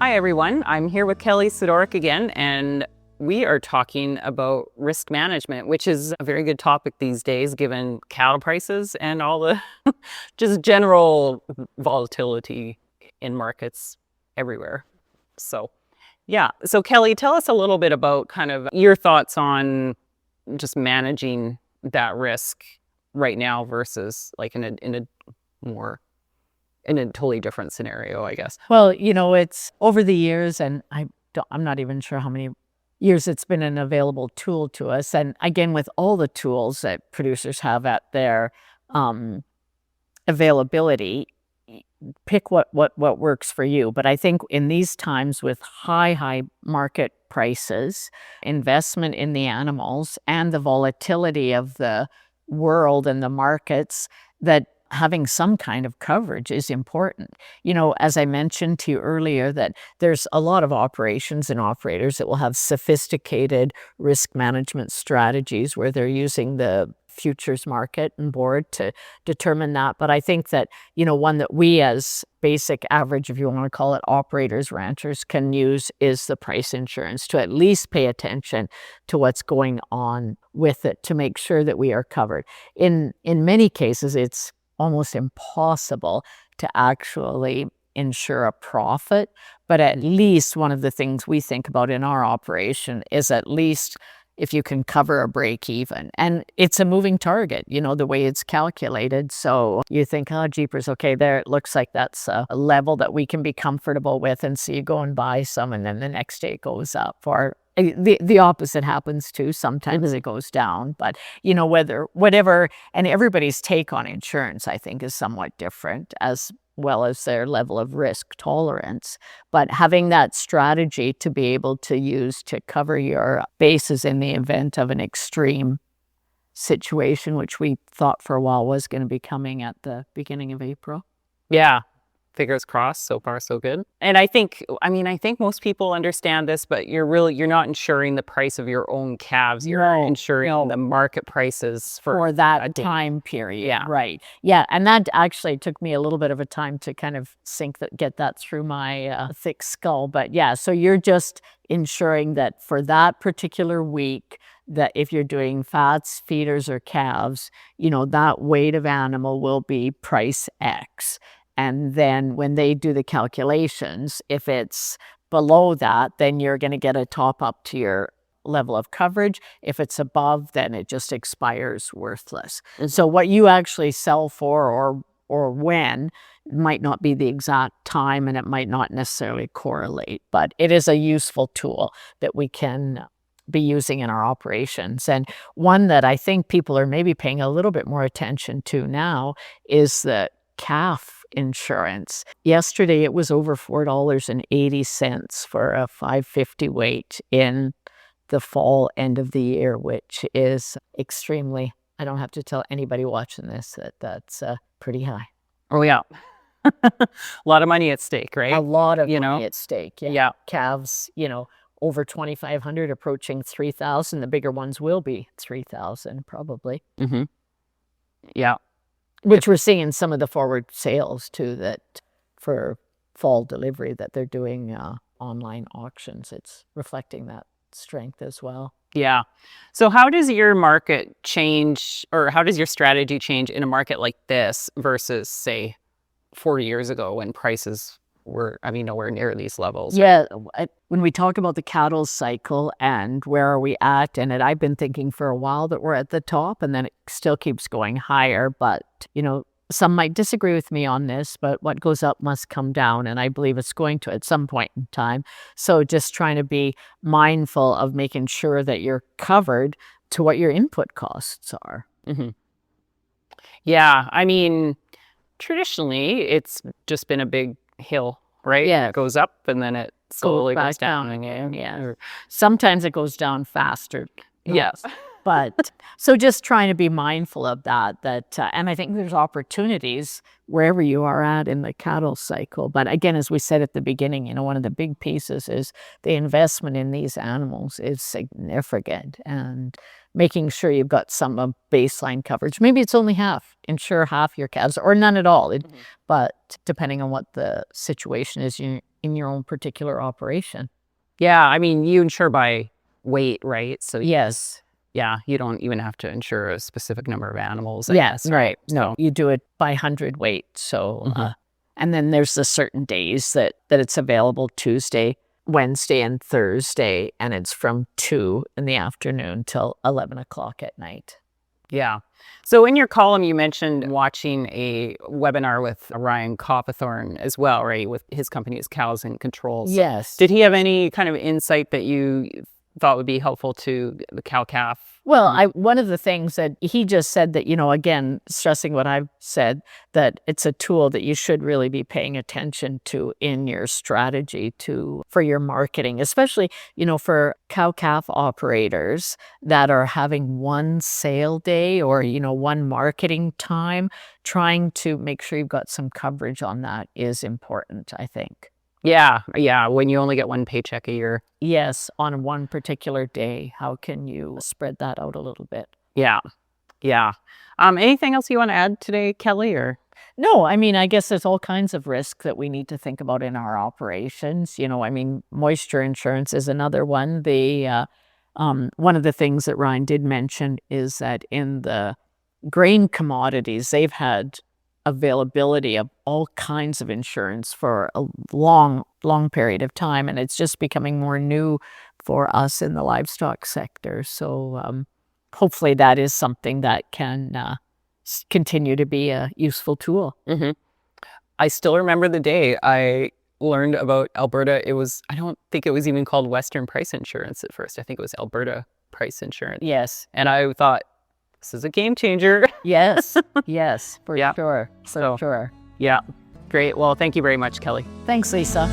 Hi everyone, I'm here with Kelly Sidoric again, and we are talking about risk management, which is a very good topic these days given cattle prices and all the just general volatility in markets everywhere. So Kelly, tell us a little bit about kind of your thoughts on just managing that risk right now versus like in a totally different scenario, I guess. Well, it's over the years, and I'm not even sure how many years it's been an available tool to us. And again, with all the tools that producers have at their availability, pick what works for you. But I think in these times with high market prices, investment in the animals, and the volatility of the world and the markets, that having some kind of coverage is important. As I mentioned to you earlier, that there's a lot of operations and operators that will have sophisticated risk management strategies where they're using the futures market and board to determine that. But I think that, one that we as basic average, if you want to call it operators, ranchers, can use is the price insurance, to at least pay attention to what's going on with it to make sure that we are covered. In many cases, it's almost impossible to actually insure a profit, but at least one of the things we think about in our operation is at least if you can cover a break even. And it's a moving target, the way it's calculated. So you think, oh, jeepers, okay, there, it looks like that's a level that we can be comfortable with. And so you go and buy some, and then the next day it goes up. Or the opposite happens too. Sometimes it goes down, but whatever, and everybody's take on insurance, I think, is somewhat different, as well as their level of risk tolerance. But having that strategy to be able to use to cover your bases in the event of an extreme situation, which we thought for a while was going to be coming at the beginning of April. Yeah. Fingers crossed. So far, so good. And I think most people understand this, but you're not insuring the price of your own calves. You're insuring the market prices for that time period. Yeah. Right. Yeah. And that actually took me a little bit of a time to kind of get that through my thick skull. But yeah, so you're just ensuring that for that particular week, that if you're doing fats, feeders, or calves, that weight of animal will be price X. And then when they do the calculations, if it's below that, then you're going to get a top up to your level of coverage. If it's above, then it just expires worthless. And so what you actually sell for or when might not be the exact time, and it might not necessarily correlate, but it is a useful tool that we can be using in our operations. And one that I think people are maybe paying a little bit more attention to now is the calf insurance. Yesterday it was over $4.80 for a 550 weight in the fall end of the year, which is extremely, I don't have to tell anybody watching this that's pretty high. Oh yeah. A lot of money at stake, right? A lot of money at stake. Yeah. Calves, over 2,500, approaching 3,000. The bigger ones will be 3,000 probably. Mm-hmm. Yeah. Which we're seeing some of the forward sales too, that for fall delivery that they're doing online auctions. It's reflecting that strength as well. Yeah. So how does your market change, or how does your strategy change in a market like this versus, say, 4 years ago when prices were, nowhere near these levels? Yeah. When we talk about the cattle cycle and where are we at, and I've been thinking for a while that we're at the top, and then it still keeps going higher. But, some might disagree with me on this, but what goes up must come down. And I believe it's going to at some point in time. So just trying to be mindful of making sure that you're covered to what your input costs are. Mm-hmm. Yeah. Traditionally, it's just been a big hill, right? Yeah. It goes up and then it slowly goes down again. Yeah. Sometimes it goes down faster. Yes. But so just trying to be mindful of that, and I think there's opportunities wherever you are at in the cattle cycle. But again, as we said at the beginning, one of the big pieces is the investment in these animals is significant, and making sure you've got some baseline coverage. Maybe it's only half. Insure half your calves or none at all. But depending on what the situation is in your own particular operation. Yeah, I mean, you insure by weight, right? So Yes. yeah, you don't even have to insure a specific number of animals, I Yes, guess, right. So, No, you do it by 100 weight. So, Mhm. and then there's the certain days that it's available: Tuesday, Wednesday, and Thursday, and it's from 2 in the afternoon till 11 o'clock at night. yeah. So in your column, you mentioned watching a webinar with Ryan Coppathorne as well, right? With his company is Cows and Controls. Yes. Did he have any kind of insight that you thought would be helpful to the cow-calf? Well, one of the things that he just said that, again, stressing what I've said, that it's a tool that you should really be paying attention to in your strategy for your marketing, especially, for cow-calf operators that are having one sale day or, one marketing time. Trying to make sure you've got some coverage on that is important, I think. Yeah, when you only get one paycheck a year. Yes, on one particular day, how can you spread that out a little bit? Yeah, yeah. Anything else you want to add today, Kelly, or? No, I mean, I guess there's all kinds of risk that we need to think about in our operations. I mean, moisture insurance is another one. One of the things that Ryan did mention is that in the grain commodities, they've had availability of all kinds of insurance for a long, long period of time, and it's just becoming more new for us in the livestock sector. So hopefully that is something that can continue to be a useful tool. Mm-hmm. I still remember the day I learned about Alberta. I don't think it was even called Western Price Insurance at first. I think it was Alberta Price Insurance. Yes. And I thought, this is a game changer. Yes. Yes, for Yeah. sure. For So- sure. Yeah. Great. Well, thank you very much, Kelly. Thanks, Lisa.